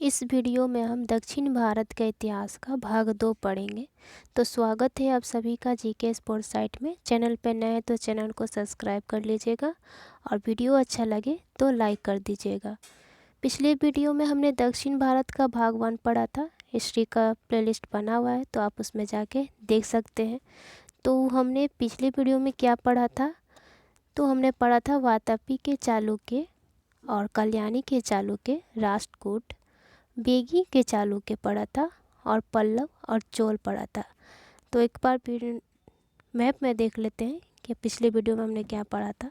इस वीडियो में हम दक्षिण भारत के इतिहास का भाग 2 पढ़ेंगे। तो स्वागत है आप सभी का जीके स्पोर्ट्स साइट में। चैनल पर नए हैं तो चैनल को सब्सक्राइब कर लीजिएगा और वीडियो अच्छा लगे तो लाइक कर दीजिएगा। पिछले वीडियो में हमने दक्षिण भारत का भाग 1 पढ़ा था। हिस्ट्री का प्लेलिस्ट बना हुआ है तो आप उसमें जाके देख सकते हैं। तो हमने पिछले वीडियो में क्या पढ़ा था? तो हमने पढ़ा था वातापी के चालुक्य और कल्याणी के चालुक्य, राष्ट्रकूट, बेगी के चालुक्य पढ़ा था और पल्लव और चोल पढ़ा था। तो एक बार फिर मैप में देख लेते हैं कि पिछले वीडियो में हमने क्या पढ़ा था।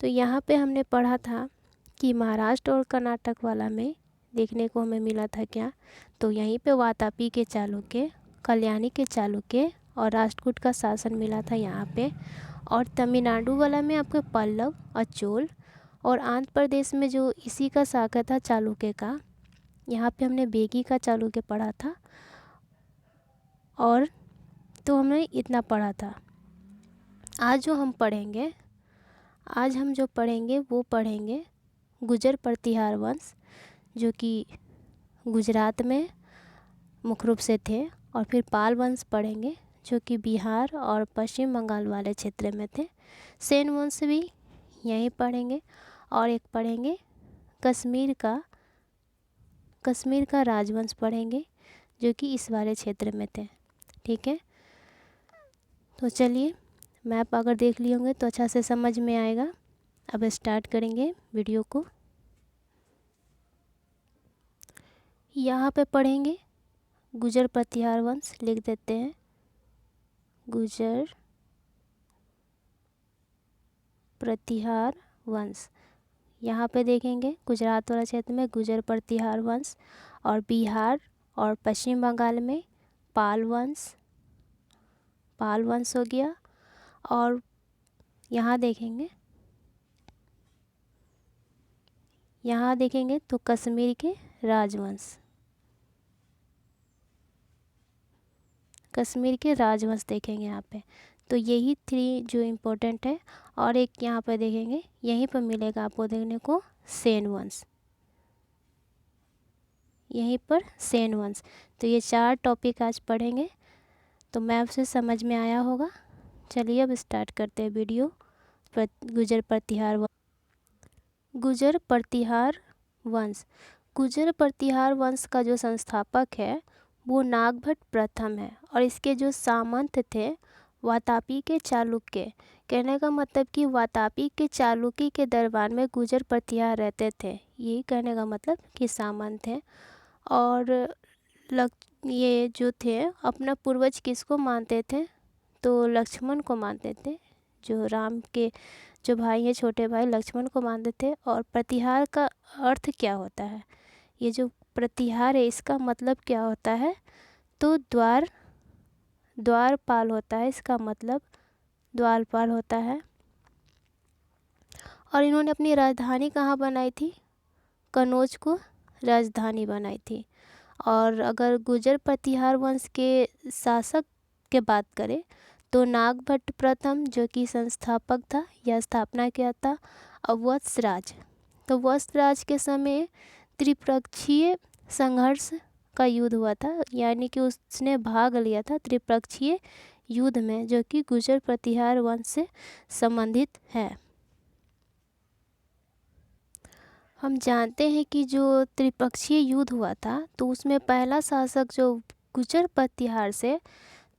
तो यहाँ पे हमने पढ़ा था कि महाराष्ट्र और कर्नाटक वाला में देखने को हमें मिला था क्या, तो यहीं पे वातापी के चालुक्य, कल्याणी के चालुक्य और राष्ट्रकूट का शासन मिला था यहाँ पे। और तमिलनाडु वाला में आपको पल्लव और चोल, और आंध्र प्रदेश में जो इसी का शाखा था चालुक्य का, यहाँ पे हमने बेगी का चालुक्य पढ़ा था। और तो हमने इतना पढ़ा था। आज हम जो पढ़ेंगे वो पढ़ेंगे गुर्जर प्रतिहार वंश, जो कि गुजरात में मुख्य रूप से थे। और फिर पाल वंश पढ़ेंगे जो कि बिहार और पश्चिम बंगाल वाले क्षेत्र में थे। सेन वंश भी यहीं पढ़ेंगे। और एक पढ़ेंगे कश्मीर का राजवंश पढ़ेंगे जो कि इस वाले क्षेत्र में थे। ठीक है, तो चलिए मैप अगर देख लिए होंगे तो अच्छा से समझ में आएगा। अब स्टार्ट करेंगे वीडियो को। यहाँ पे पढ़ेंगे गुर्जर प्रतिहार वंश, लिख देते हैं गुर्जर प्रतिहार वंश। यहाँ पे देखेंगे गुजरात वाला क्षेत्र में गुर्जर प्रतिहार वंश, और बिहार और पश्चिम बंगाल में पाल वंश हो गया। और यहाँ देखेंगे तो कश्मीर के राजवंश देखेंगे यहाँ पे। तो यही 3 जो इम्पोर्टेंट है। और एक यहाँ पे देखेंगे, यहीं पर मिलेगा आपको देखने को सेन वंश, यहीं पर सेन वंश। तो ये 4 टॉपिक आज पढ़ेंगे। तो मैप से समझ में आया होगा। चलिए अब स्टार्ट करते हैं वीडियो। गुर्जर प्रतिहार वंश का जो संस्थापक है वो नागभट्ट प्रथम है। और इसके जो सामंत थे वातापी के चालुक्य। कहने का मतलब कि वातापी के चालुक्य के दरबार में गुर्जर प्रतिहार रहते थे, यही कहने का मतलब कि सामंत हैं। और ये जो थे अपना पूर्वज किसको मानते थे? तो लक्ष्मण को मानते थे, जो राम के जो भाई हैं, छोटे भाई लक्ष्मण को मानते थे। और प्रतिहार का अर्थ क्या होता है? ये जो प्रतिहार है इसका मतलब क्या होता है? तो द्वारपाल होता है, इसका मतलब द्वारपाल होता है। और इन्होंने अपनी राजधानी कहाँ बनाई थी? कनौज को राजधानी बनाई थी। और अगर गुर्जर प्रतिहार वंश के शासक के बात करें तो नागभट्ट प्रथम जो कि संस्थापक था या स्थापना किया था। अब वत्सराज, तो वत्सराज के समय त्रिपक्षीय संघर्ष का युद्ध हुआ था, यानी कि उसने भाग लिया था त्रिपक्षीय युद्ध में, जो कि गुर्जर प्रतिहार वंश से संबंधित है। हम जानते हैं कि जो त्रिपक्षीय युद्ध हुआ था तो उसमें पहला शासक जो गुर्जर प्रतिहार से,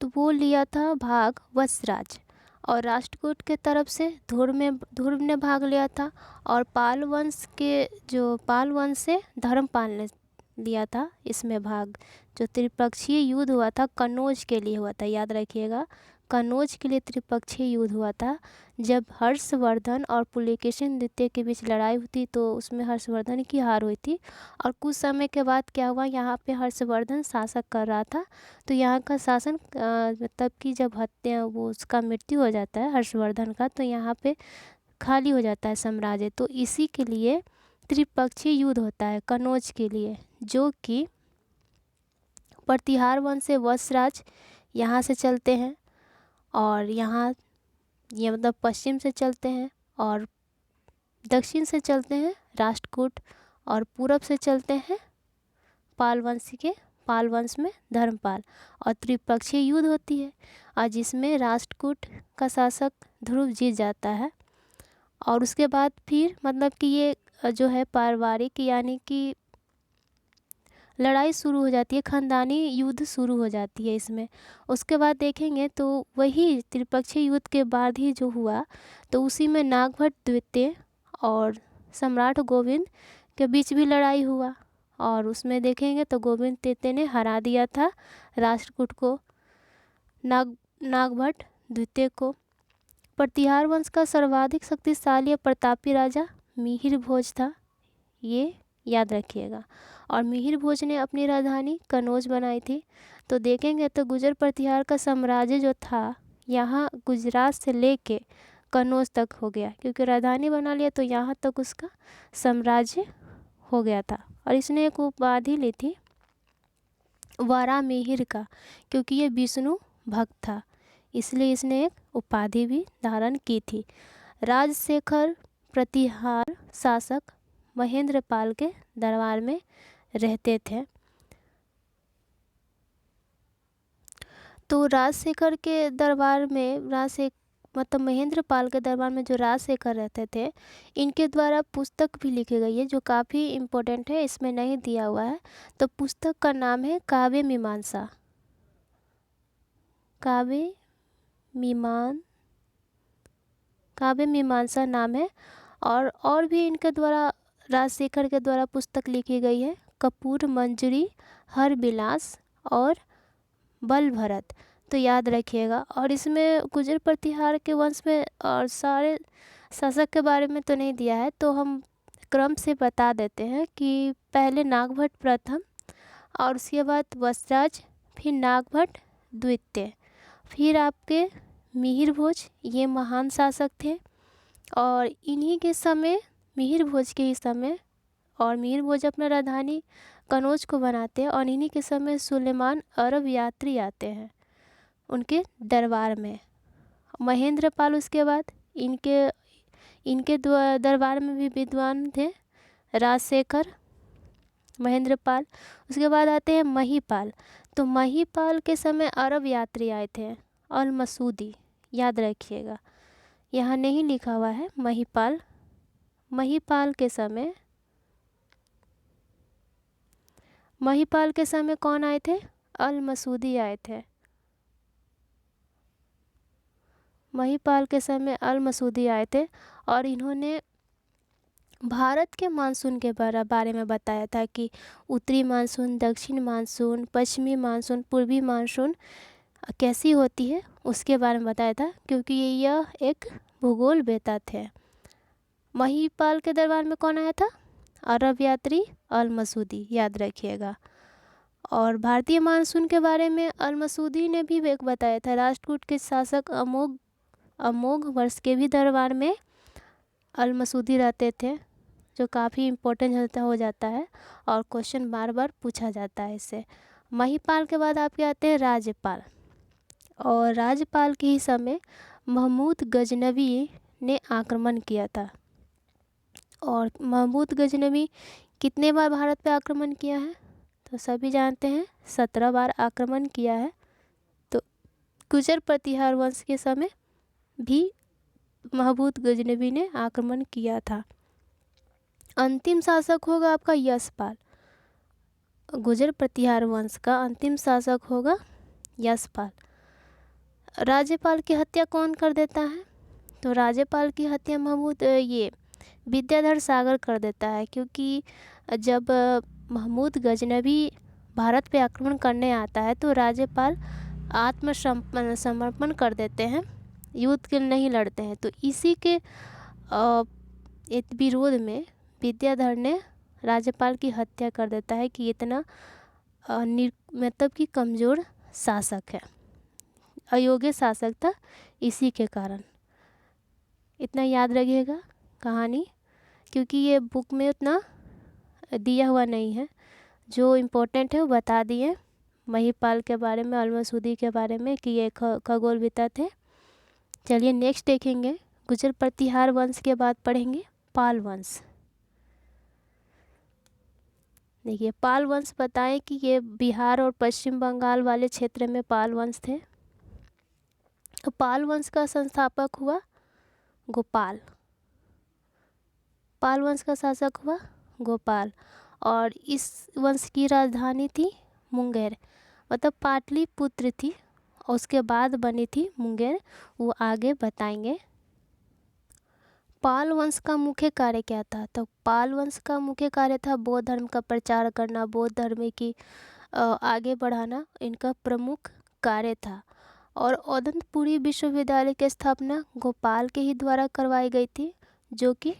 तो वो लिया था भाग वत्सराज। और राष्ट्रकूट के तरफ से ध्रुव ने भाग लिया था। और पाल वंश से धर्मपाल ने लिया था इसमें भाग। जो त्रिपक्षीय युद्ध हुआ था कनौज के लिए हुआ था, याद रखिएगा, कनौज के लिए त्रिपक्षीय युद्ध हुआ था। जब हर्षवर्धन और पुलकेशिन द्वितीय के बीच लड़ाई हुई थी तो उसमें हर्षवर्धन की हार हुई थी। और कुछ समय के बाद क्या हुआ, यहाँ पे हर्षवर्धन शासक कर रहा था। तो यहाँ का शासन मतलब कि जब उसका मृत्यु हो जाता है हर्षवर्धन का, तो यहाँ पे खाली हो जाता है साम्राज्य। तो इसी के लिए त्रिपक्षीय युद्ध होता है कनौज के लिए, जो कि प्रतिहार वंश से वत्सराज यहाँ से चलते हैं। और यहाँ ये मतलब पश्चिम से चलते हैं, और दक्षिण से चलते हैं राष्ट्रकूट, और पूरब से चलते हैं पाल वंश में धर्मपाल, और त्रिपक्षीय युद्ध होती है और जिसमें राष्ट्रकूट का शासक ध्रुव जीत जाता है। और उसके बाद फिर मतलब कि ये जो है पारिवारिक यानी कि लड़ाई शुरू हो जाती है, ख़ानदानी युद्ध शुरू हो जाती है इसमें। उसके बाद देखेंगे तो वही त्रिपक्षीय युद्ध के बाद ही जो हुआ तो उसी में नागभट्ट द्वितीय और सम्राट गोविंद के बीच भी लड़ाई हुआ, और उसमें देखेंगे तो गोविंद तृतीय ने हरा दिया था राष्ट्रकूट को, नागभट्ट द्वितीय को। प्रतिहार वंश का सर्वाधिक शक्तिशाली और प्रतापी राजा मिहिर भोज था, ये याद रखिएगा। और मिहिर भोज ने अपनी राजधानी कनौज बनाई थी। तो देखेंगे तो गुर्जर प्रतिहार का साम्राज्य जो था यहाँ गुजरात से लेके कनौज तक हो गया, क्योंकि राजधानी बना लिया तो यहाँ तक उसका साम्राज्य हो गया था। और इसने एक उपाधि ली थी वारा मिहिर का, क्योंकि ये विष्णु भक्त था, इसलिए इसने एक उपाधि भी धारण की थी। राजशेखर प्रतिहार शासक महेंद्रपाल के दरबार में रहते थे। तो राजशेखर के दरबार में मतलब महेंद्रपाल के दरबार में जो राजशेखर रहते थे, इनके द्वारा पुस्तक भी लिखी गई है जो काफ़ी इम्पोर्टेंट है, इसमें नहीं दिया हुआ है। तो पुस्तक का नाम है काव्य मीमांसा। काव्य मीमांसा नाम है। और भी इनके द्वारा राजशेखर के द्वारा पुस्तक लिखी गई है, कपूर मंजरी, हर विलास और बल भरत। तो याद रखिएगा। और इसमें गुर्जर प्रतिहार के वंश में और सारे शासक के बारे में तो नहीं दिया है, तो हम क्रम से बता देते हैं कि पहले नागभट्ट प्रथम, और उसके बाद वत्सराज, फिर नागभट्ट द्वितीय, फिर आपके मिहिर भोज, ये महान शासक थे। और इन्हीं के समय मिहिर भोज के ही समय, और मिहिर भोज अपना राजधानी कनौज को बनाते हैं, और इन्हीं के समय सुलेमान अरब यात्री आते हैं उनके दरबार में। महेंद्रपाल उसके बाद इनके दरबार में भी विद्वान थे राजशेखर, महेंद्रपाल। उसके बाद आते हैं महीपाल। तो महीपाल के समय अरब यात्री आए थे, अल मसूदी, याद रखिएगा, यहाँ नहीं लिखा हुआ है महीपाल। महीपाल के समय कौन आए थे? अल मसूदी आए थे। महीपाल के समय अल मसूदी आए थे, और इन्होंने भारत के मानसून के बारे में बताया था कि उत्तरी मानसून, दक्षिण मानसून, पश्चिमी मानसून, पूर्वी मानसून कैसी होती है उसके बारे में बताया था, क्योंकि यह एक भूगोल वेता थे। महीपाल के दरबार में कौन आया था? अरब यात्री अल मसूदी, याद रखिएगा। और भारतीय मानसून के बारे में अल मसूदी ने भी एक बताया था। राष्ट्रकूट के शासक अमोघ वर्ष के भी दरबार में अल मसूदी रहते थे, जो काफ़ी इम्पोर्टेंट हो जाता है और क्वेश्चन बार बार पूछा जाता है इससे। महीपाल के बाद आपके आते हैं राज्यपाल, और राज्यपाल के ही समय महमूद गजनवी ने आक्रमण किया था। और महमूद गजनवी कितने बार भारत पे आक्रमण किया है? तो सभी जानते हैं 17 बार आक्रमण किया है। तो गुर्जर प्रतिहार वंश के समय भी महमूद गजनवी ने आक्रमण किया था। अंतिम शासक होगा आपका यशपाल। गुर्जर प्रतिहार वंश का अंतिम शासक होगा यशपाल। राज्यपाल की हत्या कौन कर देता है? तो राज्यपाल की हत्या विद्याधर सागर कर देता है, क्योंकि जब महमूद गजनवी भारत पे आक्रमण करने आता है तो राज्यपाल समर्पण कर देते हैं, युद्ध के नहीं लड़ते हैं। तो इसी के विरोध में विद्याधर ने राज्यपाल की हत्या कर देता है कि इतना मतलब कि कमज़ोर शासक है, अयोग्य शासक था, इसी के कारण। इतना याद रखिएगा कहानी, क्योंकि ये बुक में उतना दिया हुआ नहीं है। जो इम्पोर्टेंट है वो बता दिए महीपाल के बारे में, अल मसूदी के बारे में कि ये खगोलविता थे। चलिए नेक्स्ट देखेंगे गुर्जर प्रतिहार वंश के बाद पढ़ेंगे पाल वंश। देखिए पाल वंश बताएं कि ये बिहार और पश्चिम बंगाल वाले क्षेत्र में पाल वंश थे। तो पाल वंश का संस्थापक हुआ गोपाल। पाल वंश का शासक हुआ गोपाल और इस वंश की राजधानी थी मुंगेर, मतलब पाटलिपुत्र थी और उसके बाद बनी थी मुंगेर, वो आगे बताएंगे। पाल वंश का मुख्य कार्य क्या था? तो पाल वंश का मुख्य कार्य था बौद्ध धर्म का प्रचार करना, बौद्ध धर्म की आगे बढ़ाना इनका प्रमुख कार्य था। और औदंतपुरी विश्वविद्यालय की स्थापना गोपाल के ही द्वारा करवाई गई थी, जो कि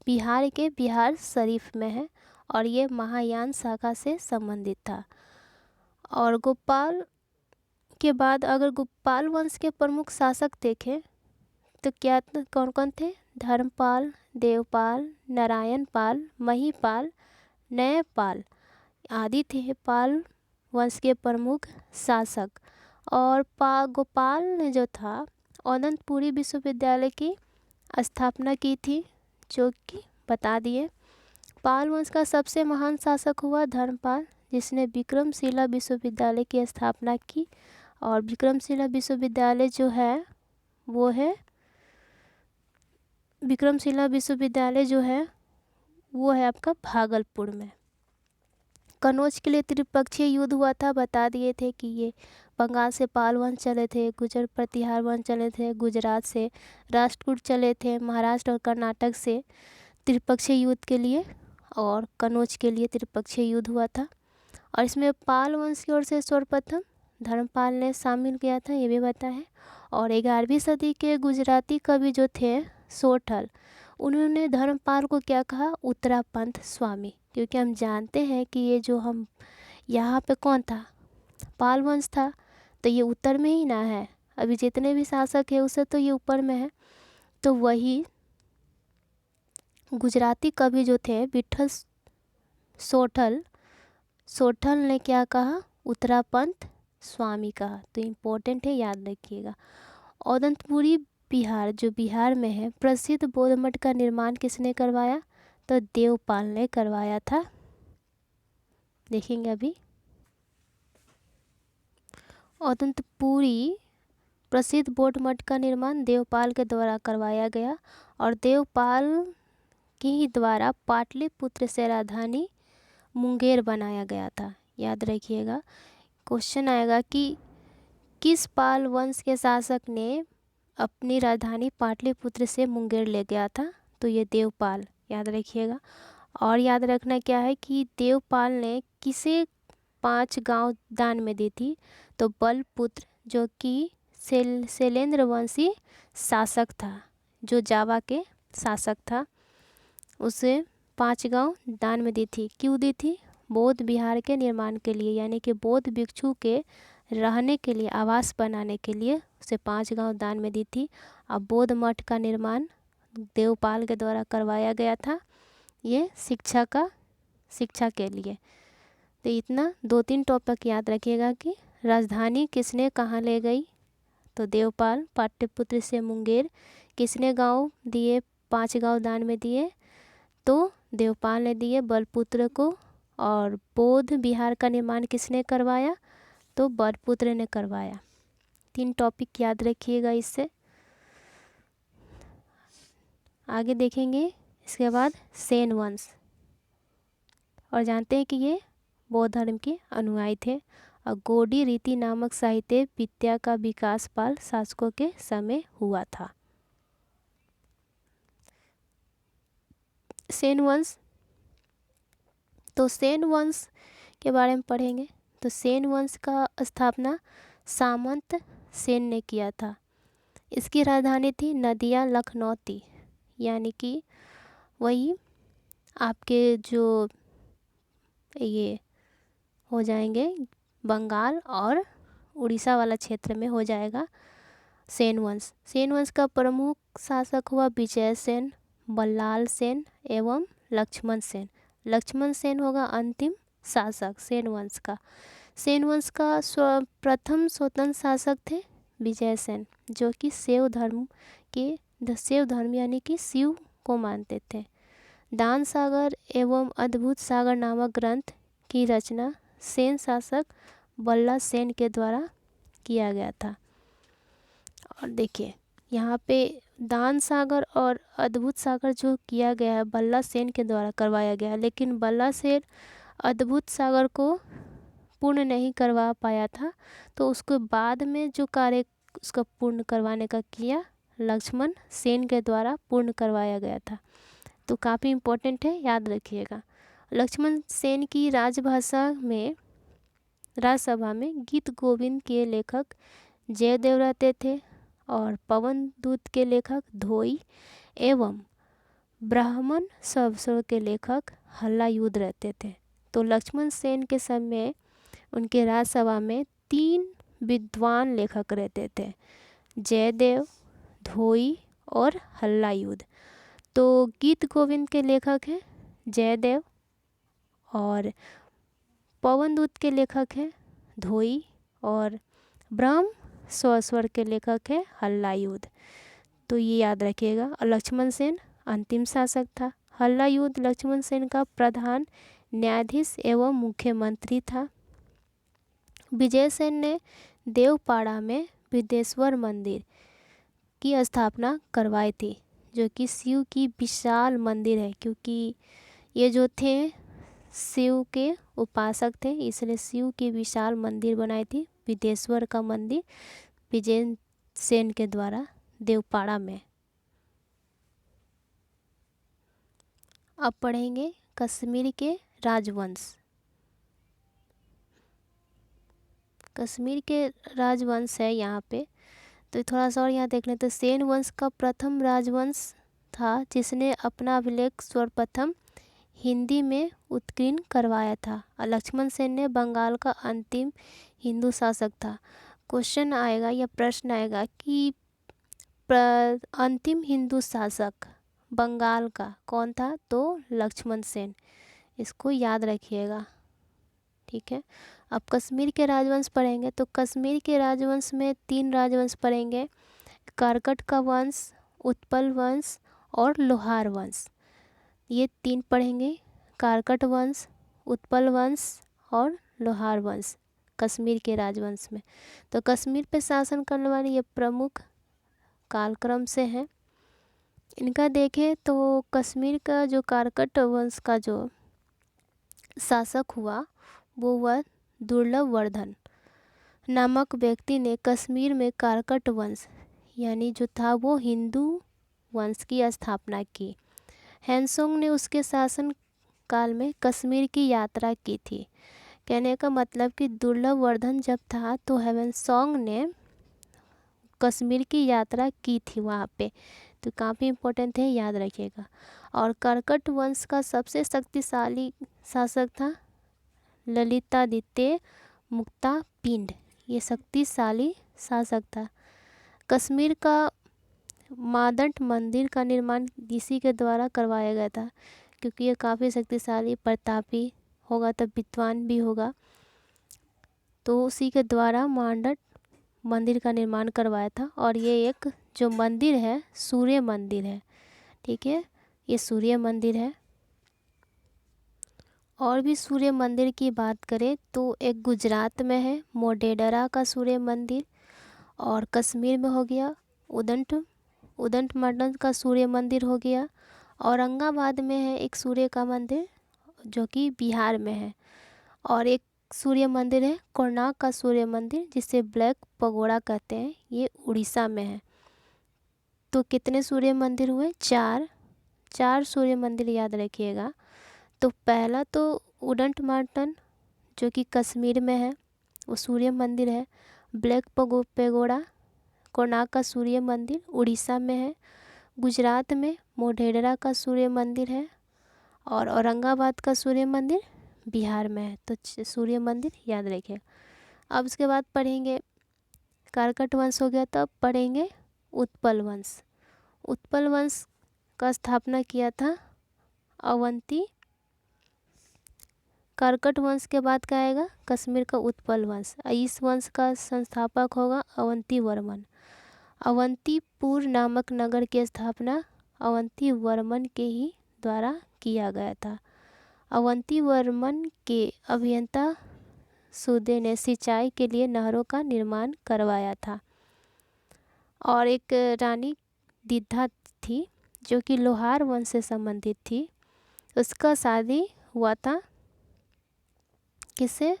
बिहार के बिहार शरीफ में है और ये महायान शाखा से संबंधित था। और गोपाल के बाद अगर गोपाल वंश के प्रमुख शासक देखें तो क्या कौन कौन थे? धर्मपाल, देवपाल, नारायणपाल, महिपाल, न्यायपाल आदि थे पाल वंश के प्रमुख शासक। और गोपाल ने जो था औदंतपुरी विश्वविद्यालय की स्थापना की थी, जो कि बता दिए। पाल वंश का सबसे महान शासक हुआ धर्मपाल, जिसने विक्रमशिला विश्वविद्यालय की स्थापना की। और विक्रमशिला विश्वविद्यालय जो है वो है विक्रमशिला विश्वविद्यालय जो है वो है आपका भागलपुर में। कनौज के लिए त्रिपक्षीय युद्ध हुआ था, बता दिए थे कि ये बंगाल से पाल वंश चले थे, गुजर प्रतिहार वंश चले थे, गुजरात से राष्ट्रकूट चले थे, महाराष्ट्र और कर्नाटक से त्रिपक्षीय युद्ध के लिए, और कनौज के लिए त्रिपक्षीय युद्ध हुआ था। और इसमें पाल वंश की ओर से सर्वप्रथम धर्मपाल ने शामिल किया था, ये भी पता है। और 11वीं सदी के गुजराती कवि जो थे सोठल, उन्होंने धर्मपाल को क्या कहा? उत्तरापंथ स्वामी, क्योंकि हम जानते हैं कि ये जो हम यहाँ पे कौन था? पाल वंश था, तो ये उत्तर में ही ना है, अभी जितने भी शासक है उससे तो ये ऊपर में है। तो वही गुजराती कवि जो थे विठल सोठल ने क्या कहा? उत्तरापंथ स्वामी कहा। तो इम्पोर्टेंट है, याद रखिएगा। औदंतपुरी बिहार जो बिहार में है, प्रसिद्ध बौद्ध मठ का निर्माण किसने करवाया? तो देवपाल ने करवाया था। देखेंगे अभी। औदंतपुरी प्रसिद्ध बौद्ध मठ का निर्माण देवपाल के द्वारा करवाया गया और देवपाल के ही द्वारा पाटलिपुत्र से राजधानी मुंगेर बनाया गया था। याद रखिएगा, क्वेश्चन आएगा कि किस पाल वंश के शासक ने अपनी राजधानी पाटलिपुत्र से मुंगेर ले गया था? तो ये देवपाल, याद रखिएगा। और याद रखना क्या है कि देवपाल ने किसे 5 गांव दान में दी थी? तो बलपुत्र, जो कि शैलेंद्र वंशी शासक था, जो जावा के शासक था, उसे 5 गांव दान में दी थी। क्यों दी थी? बौद्ध विहार के निर्माण के लिए, यानी कि बौद्ध भिक्षु के रहने के लिए, आवास बनाने के लिए उसे 5 गांव दान में दी थी। अब बौद्ध मठ का निर्माण देवपाल के द्वारा करवाया गया था, ये शिक्षा के लिए। तो इतना 2-3 टॉपिक याद रखिएगा कि राजधानी किसने कहाँ ले गई? तो देवपाल। पाटलिपुत्र से मुंगेर किसने गांव दिए? 5 गांव दान में दिए, तो देवपाल ने दिए बलपुत्र को। और बौद्ध विहार का निर्माण किसने करवाया? तो बलपुत्र ने करवाया। 3 टॉपिक याद रखिएगा इससे। आगे देखेंगे इसके बाद सेन वंश, और जानते हैं कि ये बौद्ध धर्म के अनुयायी थे। और गोडी रीति नामक साहित्य विद्या का विकास पाल शासकों के समय हुआ था। सेन वंश, तो सेन वंश के बारे में पढ़ेंगे। तो सेन वंश का स्थापना सामंत सेन ने किया था। इसकी राजधानी थी नदिया लखनौती, यानी कि वही आपके जो ये हो जाएंगे बंगाल और उड़ीसा वाला क्षेत्र में हो जाएगा सेन वंश। सेन वंश का प्रमुख शासक हुआ विजय सेन, बल्लाल सेन एवं लक्ष्मण सेन। लक्ष्मण सेन होगा अंतिम शासक सेन वंश का। सेन वंश का प्रथम स्वतंत्र शासक थे विजय सेन, जो कि शैव धर्म यानी कि शिव को मानते थे। दान सागर एवं अद्भुत सागर नामक ग्रंथ की रचना सेन शासक बल्ला सेन के द्वारा किया गया था। और देखिए यहाँ पे दान सागर और अद्भुत सागर जो किया गया है बल्ला सेन के द्वारा करवाया गया है, लेकिन बल्ला सेन अद्भुत सागर को पूर्ण नहीं करवा पाया था, तो उसके बाद में जो कार्य उसका पूर्ण करवाने का किया लक्ष्मण सेन के द्वारा पूर्ण करवाया गया था। तो काफ़ी इम्पोर्टेंट है, याद रखिएगा। लक्ष्मण सेन की राजसभा में गीत गोविंद के लेखक जयदेव रहते थे और पवन दूत के लेखक धोई एवं ब्राह्मण सवसुर के लेखक हल्लायुध रहते थे। तो लक्ष्मण सेन के समय उनके राजसभा में 3 विद्वान लेखक रहते थे, जयदेव, धोई और हल्लायुध। तो गीत गोविंद के लेखक हैं जयदेव और पवन दूत के लेखक हैं धोई और ब्रह्म स्वस्वर के लेखक है हल्लायुध। तो ये याद रखिएगा। और लक्ष्मण सेन अंतिम शासक था। हल्लायुध लक्ष्मण सेन का प्रधान न्यायाधीश एवं मुख्यमंत्री था। विजय सेन ने देवपाड़ा में विदेश्वर मंदिर की स्थापना करवाई थी, जो कि शिव की विशाल मंदिर है, क्योंकि ये जो थे शिव के उपासक थे, इसलिए शिव की विशाल मंदिर बनाई थी विदेश्वर का मंदिर विजय सेन के द्वारा देवपाड़ा में। अब पढ़ेंगे कश्मीर के राजवंश। कश्मीर के राजवंश है यहाँ पे, तो थोड़ा सा और यहाँ देख लें तो सेन वंश का प्रथम राजवंश था, जिसने अपना अभिलेख सर्वप्रथम हिंदी में उत्कीर्ण करवाया था। और लक्ष्मण सेन ने बंगाल का अंतिम हिंदू शासक था। क्वेश्चन आएगा या प्रश्न आएगा कि अंतिम हिंदू शासक बंगाल का कौन था, तो लक्ष्मण सेन। इसको याद रखिएगा, ठीक है। अब कश्मीर के राजवंश पढ़ेंगे, तो कश्मीर के राजवंश में 3 राजवंश पढ़ेंगे, कर्कट का वंश, उत्पल वंश और लोहार वंश। ये 3 पढ़ेंगे, कर्कट वंश, उत्पल वंश और लोहार वंश कश्मीर के राजवंश में। तो कश्मीर पे शासन करने वाले ये प्रमुख कालक्रम से हैं। इनका देखें तो कश्मीर का जो कर्कट वंश का जो शासक हुआ वो हुआ दुर्लभवर्धन नामक व्यक्ति ने कश्मीर में कर्कट वंश यानी जो था वो हिंदू वंश की स्थापना की। हैंसोंग ने उसके शासन काल में कश्मीर की यात्रा की थी। कहने का मतलब कि दुर्लभवर्धन जब था तो हैंसोंग ने कश्मीर की यात्रा की थी वहाँ पे, तो काफ़ी इम्पोर्टेंट है, याद रखिएगा। और कर्कट वंश का सबसे शक्तिशाली शासक था ललितादित्य मुक्ता पिंड, ये शक्तिशाली शासक था। कश्मीर का मादंट मंदिर का निर्माण इसी के द्वारा करवाया गया था, क्योंकि ये काफ़ी शक्तिशाली प्रतापी होगा तो विद्वान भी होगा, तो उसी के द्वारा मादंट मंदिर का निर्माण करवाया था। और ये एक जो मंदिर है सूर्य मंदिर है, ठीक है, ये सूर्य मंदिर है। और भी सूर्य मंदिर की बात करें तो एक गुजरात में है मोढेरा का सूर्य मंदिर, और कश्मीर में हो गया उदंत मंडल का सूर्य मंदिर हो गया। औरंगाबाद में है एक सूर्य का मंदिर जो कि बिहार में है। और एक सूर्य मंदिर है कोणार्क का सूर्य मंदिर, जिसे ब्लैक पगोड़ा कहते हैं, ये उड़ीसा में है। तो कितने सूर्य मंदिर हुए? 4 सूर्य मंदिर, याद रखिएगा। तो पहला तो उदंत मंडल जो कि कश्मीर में है वो सूर्य मंदिर है। ब्लैक पेगोड़ा कोणार्क का सूर्य मंदिर उड़ीसा में है। गुजरात में मोढेरा का सूर्य मंदिर है। और औरंगाबाद का सूर्य मंदिर बिहार में है। तो सूर्य मंदिर याद रखिए। अब उसके बाद पढ़ेंगे कर्कट वंश हो गया, तब पढ़ेंगे उत्पल वंश। उत्पल वंश का स्थापना किया था अवंती। कर्कट वंश के बाद क्या आएगा? कश्मीर का उत्पल वंश। इस वंश का संस्थापक होगा अवंती वर्मन। अवंतीपुर नामक नगर की स्थापना अवंती वर्मन के ही द्वारा किया गया था। अवंतीवर्मन के अभियंता सूदे ने सिंचाई के लिए नहरों का निर्माण करवाया था। और एक रानी दीदा थी जो कि लोहार वंश से संबंधित थी। उसका शादी हुआ था किससे?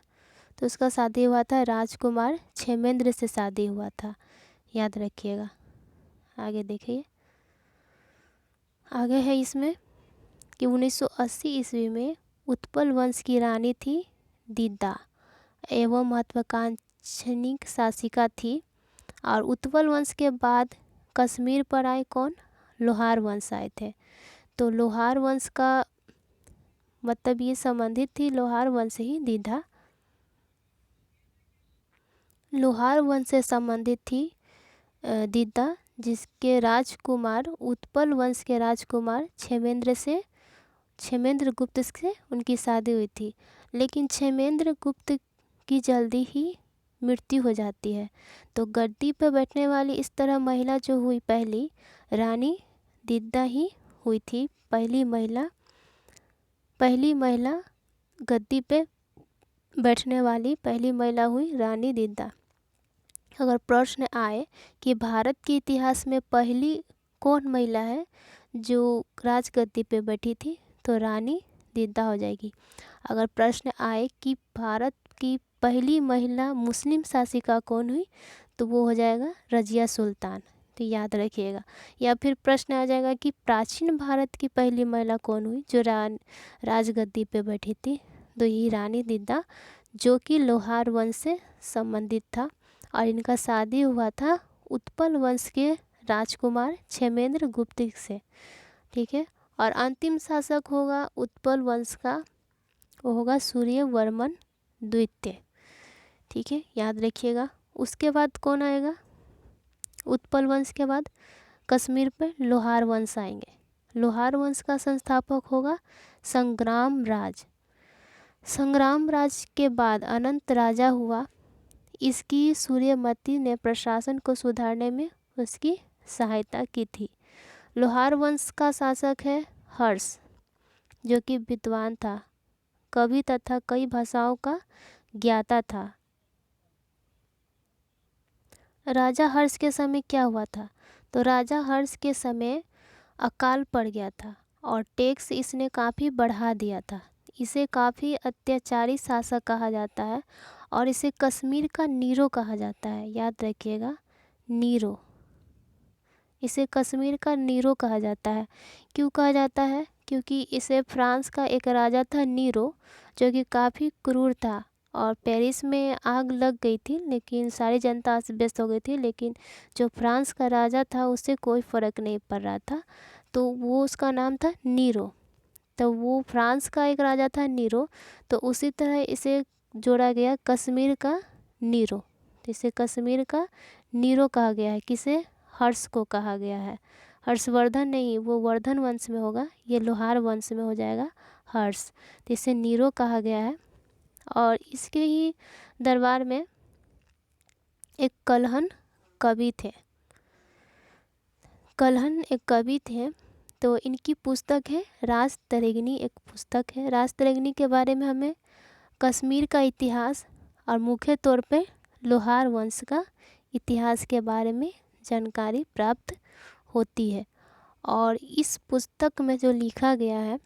तो उसका शादी हुआ था राजकुमार क्षेमेंद्र से शादी हुआ था, याद रखिएगा। आगे देखिए, आगे है इसमें कि 1980 ईस्वी में उत्पल वंश की रानी थी दीदा एवं महत्वाकांक्षी शासिका थी। और उत्पल वंश के बाद कश्मीर पर आए कौन? लोहार वंश आए थे। तो लोहार वंश का मतलब ये संबंधित थी लोहार वंश ही दीदा लोहार वंश से संबंधित थी दीदा, जिसके राजकुमार उत्पल वंश के राजकुमार क्षेमेंद्र गुप्त से उनकी शादी हुई थी। लेकिन क्षेमेंद्र गुप्त की जल्दी ही मृत्यु हो जाती है। तो गद्दी पर बैठने वाली इस तरह महिला जो हुई पहली रानी दीदा ही हुई थी। पहली महिला गद्दी पे बैठने वाली पहली महिला हुई रानी दीदा। अगर प्रश्न आए कि भारत के इतिहास में पहली कौन महिला है जो राजगद्दी पे बैठी थी, तो रानी दीदा हो जाएगी। अगर प्रश्न आए कि भारत की पहली महिला मुस्लिम शासिका कौन हुई, तो वो हो जाएगा रजिया सुल्तान, तो याद रखिएगा। या फिर प्रश्न आ जाएगा कि प्राचीन भारत की पहली महिला कौन हुई जो राजगद्दी पे बैठी थी, तो यही रानी दीदा जो कि लोहार वंश से संबंधित था। और इनका शादी हुआ था उत्पल वंश के राजकुमार क्षेमेंद्र गुप्त से, ठीक है। और अंतिम शासक होगा उत्पल वंश का, वो होगा सूर्यवर्मन द्वितीय, ठीक है, याद रखिएगा। उसके बाद कौन आएगा? उत्पल वंश के बाद कश्मीर पर लोहार वंश आएंगे। लोहार वंश का संस्थापक होगा संग्राम राज। संग्राम राज के बाद अनंत राजा हुआ। इसकी सूर्यमती ने प्रशासन को सुधारने में उसकी सहायता की थी। लोहार वंश का शासक है हर्ष, जो कि विद्वान था, कवि तथा कई भाषाओं का ज्ञाता था। राजा हर्ष के समय क्या हुआ था? तो राजा हर्ष के समय अकाल पड़ गया था और टैक्स इसने काफ़ी बढ़ा दिया था। इसे काफ़ी अत्याचारी शासक कहा जाता है और इसे कश्मीर का नीरो कहा जाता है, याद रखिएगा, नीरो। इसे कश्मीर का नीरो कहा जाता है। क्यों कहा जाता है? क्योंकि इसे फ्रांस का एक राजा था नीरो, जो कि काफ़ी क्रूर था और पेरिस में आग लग गई थी, लेकिन सारी जनता अस्त व्यस्त हो गई थी। लेकिन जो फ्रांस का राजा था उससे कोई फ़र्क नहीं पड़ रहा था, तो वो उसका नाम था नीरो। तो वो फ्रांस का एक राजा था नीरो, तो उसी तरह इसे जोड़ा गया कश्मीर का नीरो। तो इसे कश्मीर का नीरो कहा गया है। किसे? हर्ष को कहा गया है। हर्षवर्धन नहीं, वो वर्धन वंश में होगा, ये लोहार वंश में हो जाएगा हर्ष। तो इसे नीरो कहा गया है। और इसके ही दरबार में एक कलहन कवि थे। कलहन एक कवि थे, तो इनकी पुस्तक है राजतरंगिणी, एक पुस्तक है। राजतरंगिणी के बारे में हमें कश्मीर का इतिहास और मुख्य तौर पे लोहार वंश का इतिहास के बारे में जानकारी प्राप्त होती है। और इस पुस्तक में जो लिखा गया है,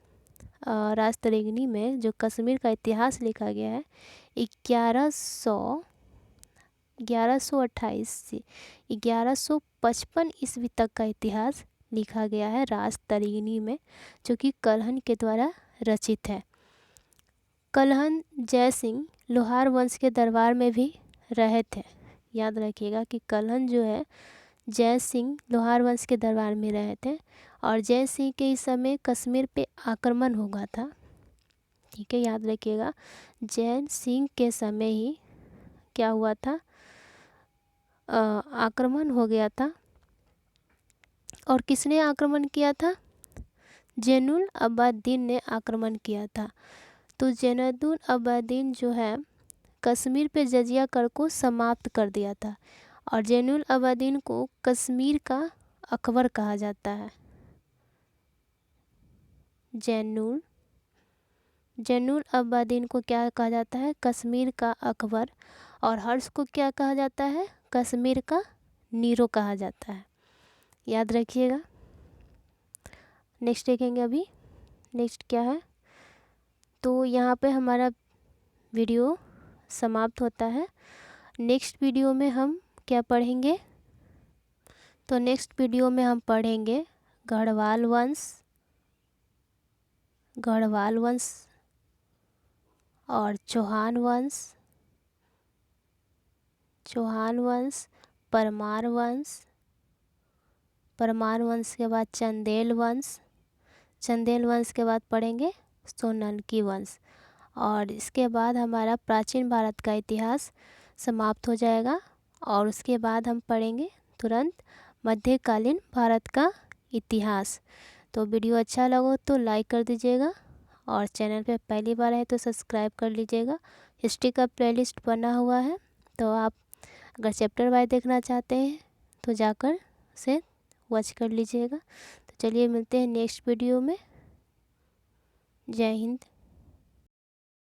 राजतरंगिणी में जो कश्मीर का इतिहास लिखा गया है, 1128 से 1155 ईस्वी तक का इतिहास लिखा गया है राजतरंगिणी में, जो कि कलहन के द्वारा रचित है। कलहन जय सिंह लोहार वंश के दरबार में भी रहे थे। याद रखिएगा कि कलहन जो है जय सिंह लोहार वंश के दरबार में रहे थे और जय सिंह के इस समय कश्मीर पे आक्रमण होगा था, ठीक है, याद रखिएगा। जय सिंह के समय ही क्या हुआ था? आक्रमण हो गया था। और किसने आक्रमण किया था? जैनुल अबादीन ने आक्रमण किया था। तो जैनुल अबादीन जो है कश्मीर पे जजिया कर को समाप्त कर दिया था। और जैनुल अबादीन को कश्मीर का अकबर कहा जाता है। जैनुल जैनुल अब्बादीन को क्या कहा जाता है? कश्मीर का अकबर। और हर्ष को क्या कहा जाता है? कश्मीर का नीरो कहा जाता है, याद रखिएगा। नेक्स्ट देखेंगे अभी। नेक्स्ट क्या है, तो यहाँ पे हमारा वीडियो समाप्त होता है। नेक्स्ट वीडियो में हम क्या पढ़ेंगे? तो नेक्स्ट वीडियो में हम पढ़ेंगे गढ़वाल वंश और चौहान वंश, परमार वंश के बाद चंदेल वंश के बाद पढ़ेंगे सोलंकी वंश। और इसके बाद हमारा प्राचीन भारत का इतिहास समाप्त हो जाएगा। और उसके बाद हम पढ़ेंगे तुरंत मध्यकालीन भारत का इतिहास। तो वीडियो अच्छा लगा तो लाइक कर दीजिएगा, और चैनल पे पहली बार है तो सब्सक्राइब कर लीजिएगा। हिस्ट्री का प्लेलिस्ट बना हुआ है, तो आप अगर चैप्टर वाइज देखना चाहते हैं तो जाकर उसे वॉच कर लीजिएगा। तो चलिए मिलते हैं नेक्स्ट वीडियो में। जय हिंद।